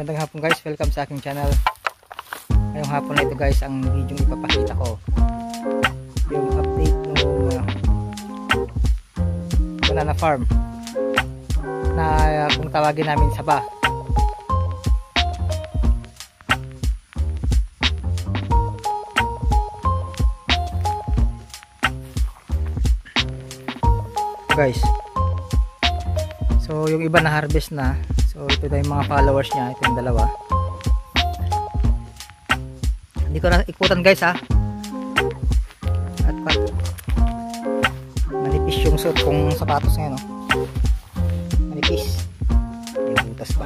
Magandang hapon guys, welcome sa aking channel. Ngayong hapon na ito guys, ang video ipapakita ko yung update ng banana farm na kung tawagin namin Saba. Guys, so yung iba na harvest na, so ito na yung mga followers niya, ito yung dalawa. Hindi ko na ikutan guys ha, at manipis yung suot kong sapatos ngayon, no? Manipis, may butas pa,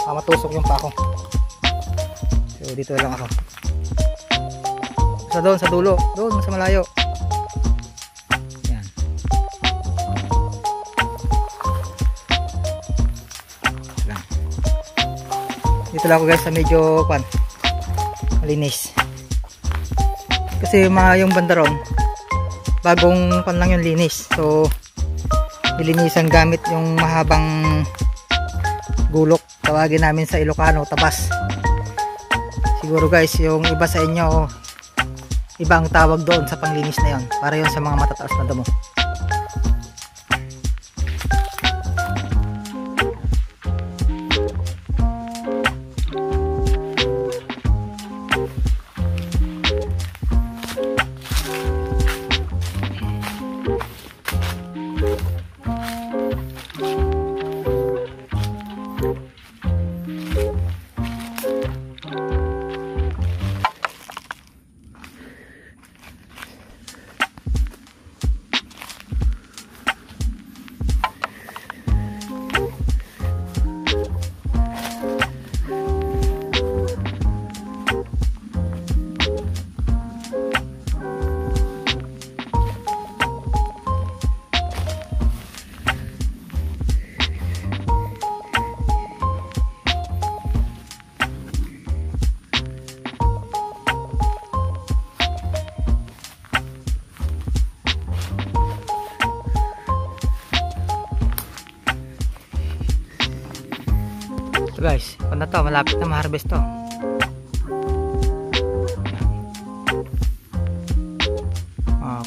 matusok yung pako. So dito lang ako sa doon sa dulo, doon sa malayo. Dito lang ako guys sa medyo malinis kasi yung bandaron bagong lang yung linis, so nilinisan gamit yung mahabang gulok, tawagin namin sa Ilocano tabas. Siguro guys yung iba sa inyo iba ang tawag doon sa panglinis na yon, para yun sa mga matataas na damo. So guys, kung na to, malapit na ma-harvest to.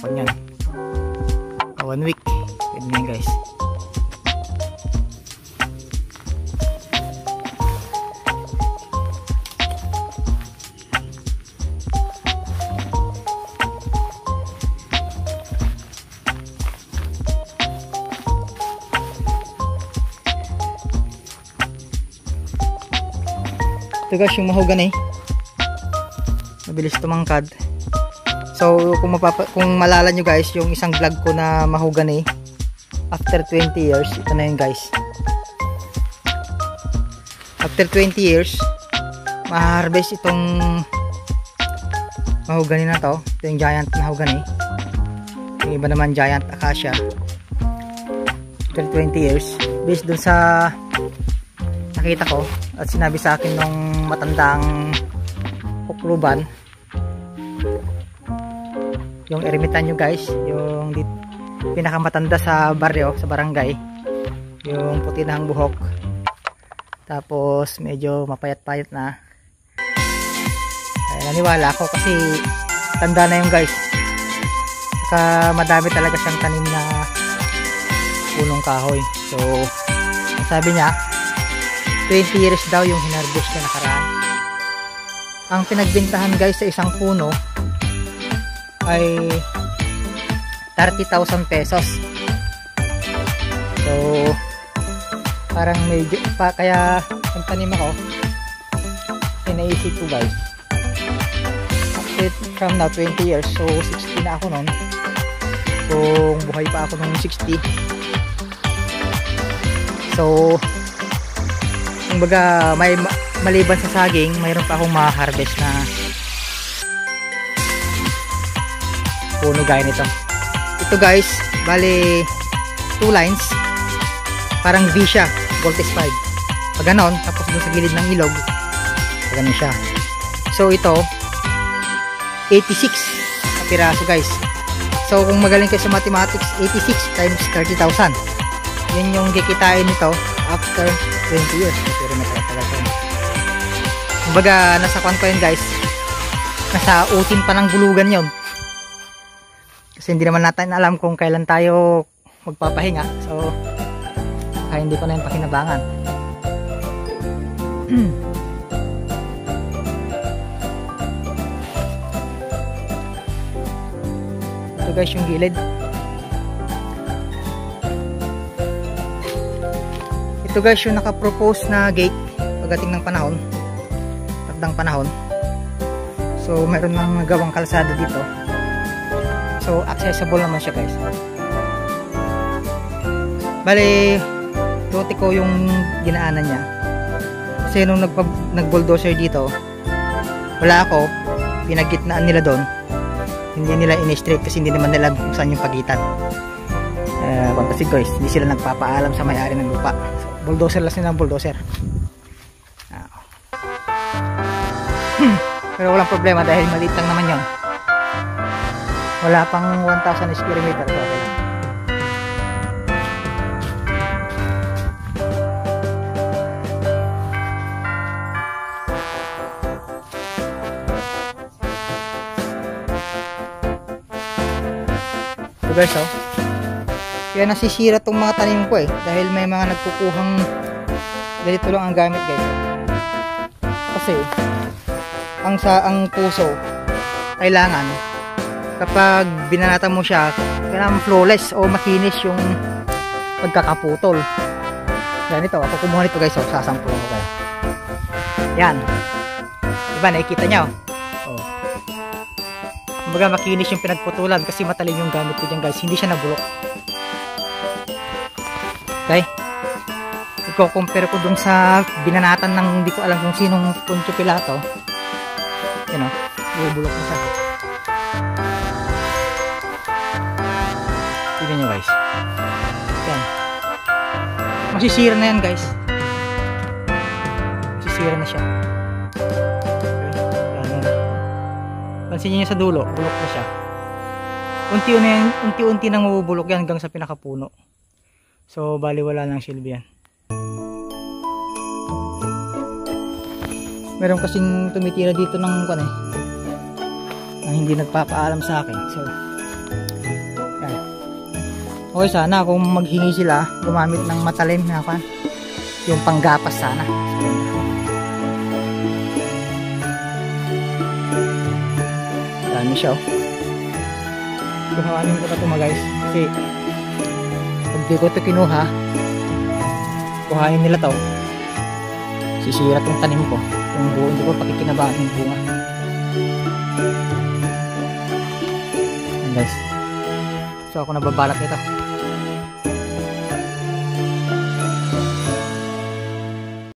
Kunyan 1 week pwede na yun guys. Ito guys yung mahogany, mabilis tumangkad. So kung malala nyo guys yung isang vlog ko na mahogany after 20 years, ito na yun guys. After 20 years ma-harvest itong mahogany na to. Ito yung giant mahogany, yung iba naman giant acacia. After 20 years, based dun sa nakita ko at sinabi sa akin nung matandang kukluban, yung ermitanyo guys, yung pinakamatanda sa baryo, sa barangay, yung puti na ang buhok, tapos medyo mapayat-payat na. Naniwala ako kasi tanda na yung guys, saka madami talaga siyang tanim na punong kahoy. So sabi niya 20 years daw yung hinarvest na nakaraan. Ang pinagbentahan guys sa isang puno ay 30,000 pesos. So parang medyo pa, kaya yung tanim ako, inaisip ko guys, from now 20 years, so 60 na ako nun. Kung buhay pa ako nung 60, so kumbaga may maliban sa saging, mayroon pa akong ma-harvest na puno gaya nito. Ito guys, bali 2 lines, parang V siya, voltage 5. Pag ganon, tapos dun sa gilid ng ilog, pag ganon siya. So ito 86 na piraso guys. So kung magaling kayo sa mathematics, 86 times 30,000, yun yung kikitain nito after 20 years. Pero matagal ko. Kumbaga, nasa kwan ko yun guys. Nasa utin pa ng bulugan yon. Kasi hindi naman natin alam kung kailan tayo magpapahinga. So, kaya hindi ko na yung pakinabangan. Ito guys yung gilid. Ito guys yung nakapropose na gate pagdating ng panahon. Takdang panahon. So mayroon nang nagawang kalsada dito. So accessible naman siya guys. Bale, tuti ko yung ginaanan niya. Kasi nung nag-bulldozer dito, wala ako, pinagitnaan nila doon. Hindi nila in-straight kasi hindi naman nila kung saan yung pagitan. Pampasin guys, hindi sila nagpapaalam sa may-ari ng lupa. So, bulldozer lang sila ng bulldozer. Pero walang problema dahil maliit lang naman yun. Wala pang 1,000 square meter. So, okay lang. So guys, oh. Kaya nasisira tong mga tanim ko eh. Dahil may mga nagkukuhang ganito lang ang gamit guys. Kasi ang puso kailangan kapag binanatan mo siya kailangan flawless o makinis yung pagkakaputol. Ganito, ako kumuha nito guys, sasampulin ko kayo. Yan, diba nakikita nyo oh. Kumbaga makinis yung pinagputulan kasi matalim yung gamit ko dyan guys, hindi siya nabulok. Okay, i-compare ko dun sa binanatan ng hindi ko alam kung sinong Poncio Pilato. Yan o, bubulok na siya. Tignan nyo guys. Yan. Masisira na yan guys. Masisira na siya. Okay. Yan. Pansin nyo sa dulo, bulok na siya. Unti-unti nang mabubulok yan hanggang sa pinakapuno. So, bali wala nang silbi yan. Meron kasing tumitira dito ng na hindi nagpapaalam sa akin. So, yan. Okay, sana kung maghingi sila, gumamit ng matalim na kan, yung panggapas sana. So, dami siya, oh. Kuhanin ko na ito mga guys. Kasi, pag di ko ito kinuha, kuhanin nila to, sisira tong tanim ko. Yung buo, hindi ko pakikinabangan yung bunga. Guys, so ako nababalak nito.